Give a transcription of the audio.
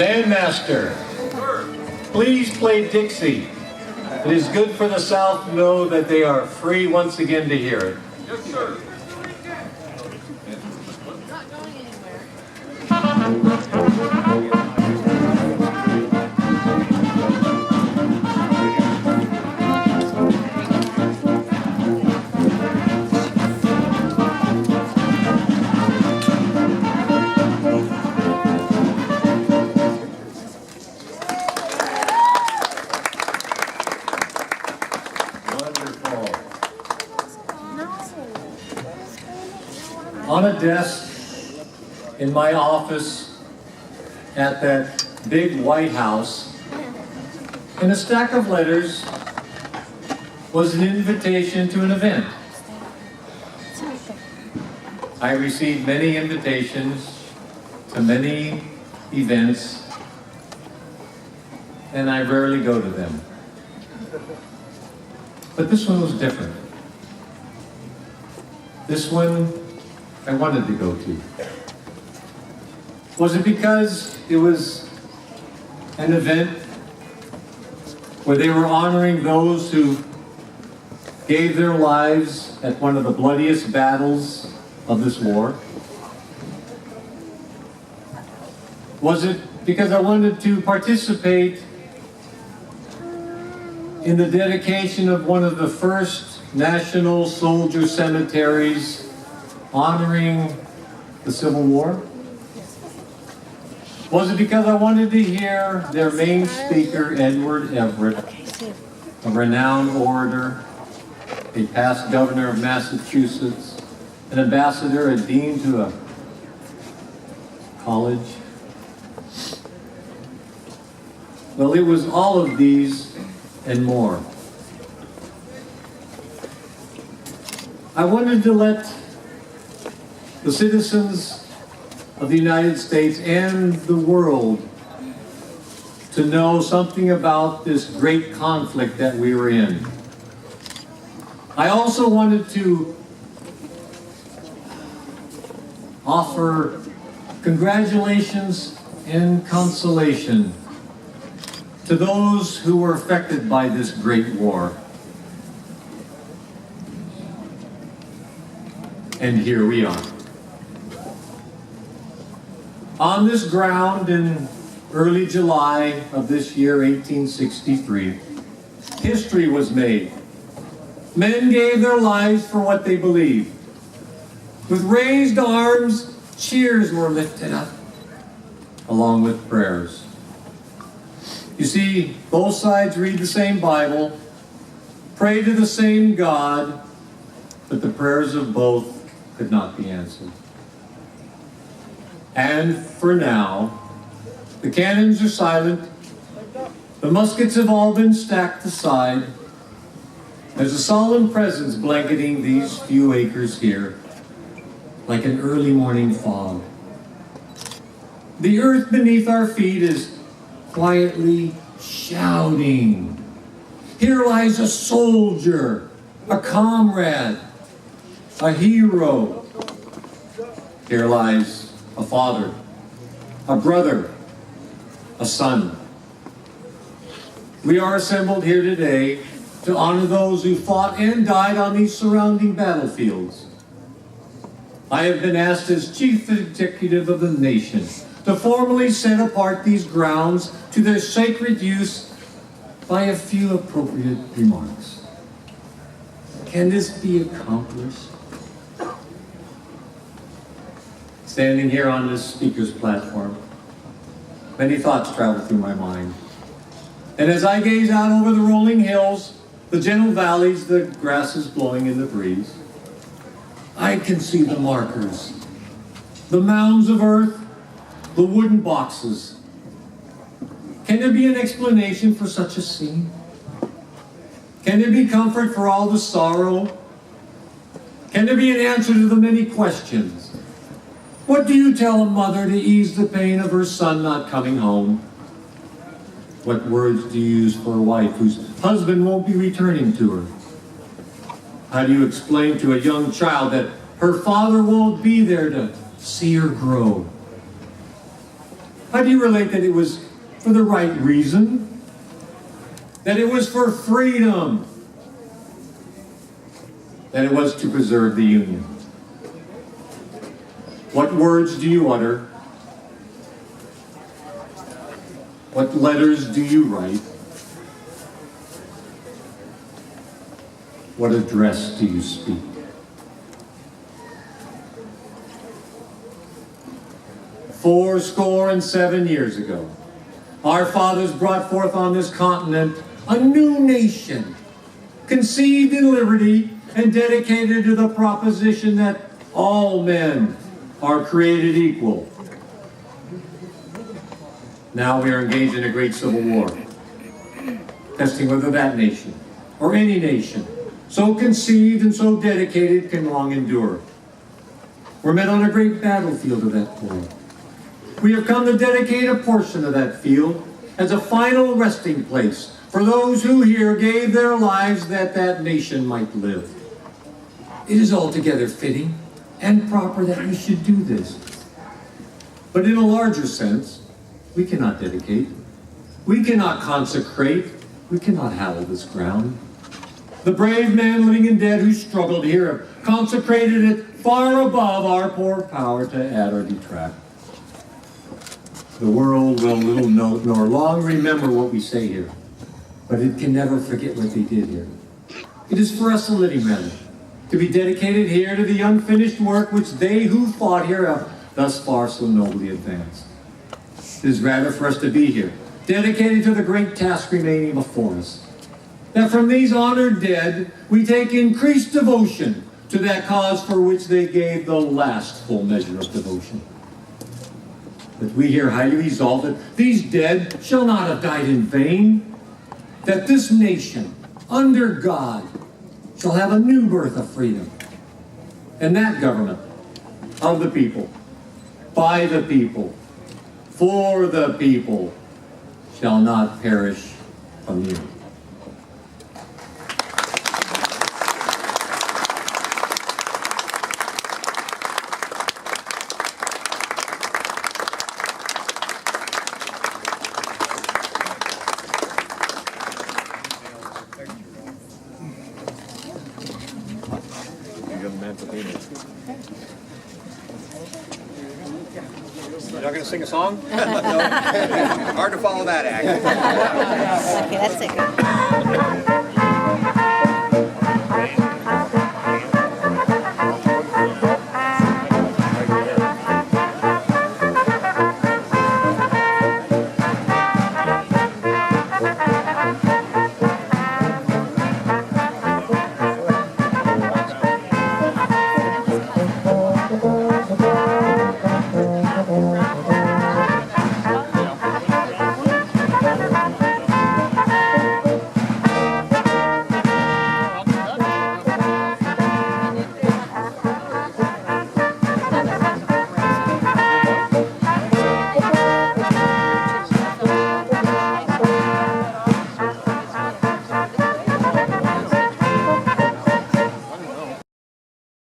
Bandmaster, please play Dixie. It is good for the South to know that they are free once again to hear it. Yes, sir. Not going anywhere. On a desk in my office at that big White House, in a stack of letters, was an invitation to an event. I received many invitations to many events, and I rarely go to them. But this one was different. This one I wanted to go to. Was it because it was an event where they were honoring those who gave their lives at one of the bloodiest battles of this war? Was it because I wanted to participate in the dedication of one of the first national soldier cemeteries honoring the Civil War? Was it because I wanted to hear their main speaker, Edward Everett, a renowned orator, a past governor of Massachusetts, an ambassador, a dean to a college? Well, it was all of these and more. I wanted to let the citizens of the United States and the world to know something about this great conflict that we were in. I also wanted to offer congratulations and consolation to those who were affected by this great war. And here we are. On this ground in early July of this year, 1863, history was made. Men gave their lives for what they believed. With raised arms, cheers were lifted up, along with prayers. You see, both sides read the same Bible, pray to the same God, but the prayers of both could not be answered. And for now, the cannons are silent, the muskets have all been stacked aside. There's a solemn presence blanketing these few acres here, like an early morning fog. The earth beneath our feet is quietly shouting. Here lies a soldier, a comrade, a hero. Here lies a father, a brother, a son. We are assembled here today to honor those who fought and died on these surrounding battlefields. I have been asked as Chief Executive of the nation to formally set apart these grounds to their sacred use by a few appropriate remarks. Can this be accomplished? Standing here on this speaker's platform, many thoughts travel through my mind. And as I gaze out over the rolling hills, the gentle valleys, the grasses blowing in the breeze, I can see the markers, the mounds of earth, the wooden boxes. Can there be an explanation for such a scene? Can there be comfort for all the sorrow? Can there be an answer to the many questions? What do you tell a mother to ease the pain of her son not coming home? What words do you use for a wife whose husband won't be returning to her? How do you explain to a young child that her father won't be there to see her grow? How do you relate that it was for the right reason? That it was for freedom? That it was to preserve the Union? What words do you utter? What letters do you write? What address do you speak? Fourscore and 7 years ago, our fathers brought forth on this continent a new nation, conceived in liberty and dedicated to the proposition that all men are created equal. Now we are engaged in a great civil war, testing whether that nation, or any nation, so conceived and so dedicated, can long endure. We're met on a great battlefield of that point. We have come to dedicate a portion of that field as a final resting place for those who here gave their lives that that nation might live. It is altogether fitting and proper that we should do this. But in a larger sense, we cannot dedicate, we cannot consecrate, we cannot hallow this ground. The brave men, living and dead, who struggled here have consecrated it far above our poor power to add or detract. The world will little note nor long remember what we say here, but it can never forget what they did here. It is for us a living matter, to be dedicated here to the unfinished work which they who fought here have thus far so nobly advanced. It is rather for us to be here, dedicated to the great task remaining before us, that from these honored dead we take increased devotion to that cause for which they gave the last full measure of devotion. That we here highly resolve that these dead shall not have died in vain, that this nation, under God, shall have a new birth of freedom, and that government of the people, by the people, for the people, shall not perish from the earth. You're not going to sing a song? Hard to follow that act. Okay, that's it.